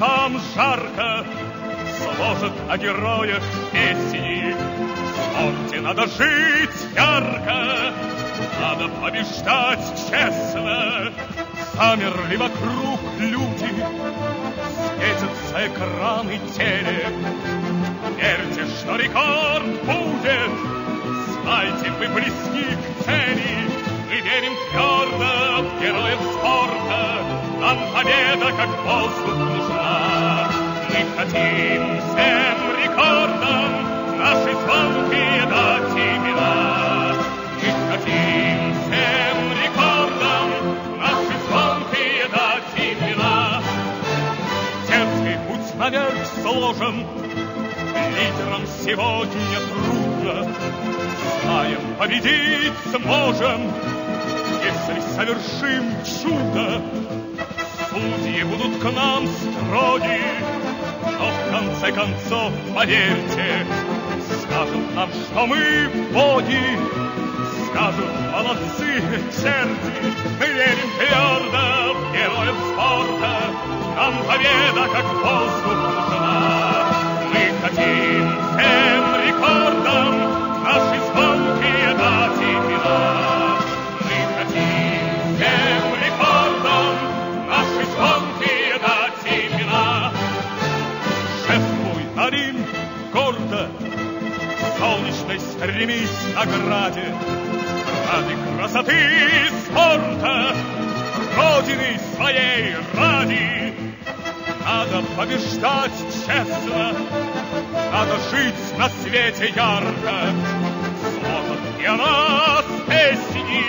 сердцам жарко, сложат о героях песни. Вспомните, надо жить ярко, надо побеждать честно. Замерли вокруг люди, светятся экраны телек. Верьте, что рекорд будет, знайте, вы близки к цели. Мы верим твердо в героев спорта, нам победа как воздух нужна. Мы хотим всем рекордам наши звонкие дать имена. Мы хотим всем рекордам наши звонкие дать имена. Дерзкий путь наверх сложен, лидерам сегодня трудно. Знаем, победить сможем, если совершим чудо. Судьи будут к нам строги, но в конце концов, поверьте, скажут нам, что мы боги. Скажут, молодцы, черти, мы верим твердо в героев спорта. Нам победа как воздух нужна. Мы хотим всем рекордам наши звонкие дать имена. Мы хотим всем рекордам наши звонкие дать имена. Шествуй, Олимп, гордо, солнечной стремись к награде. Ради красоты спорта, Родины своей ради. Надо побеждать честно, надо жить на свете ярко. Сложат и о нас песни,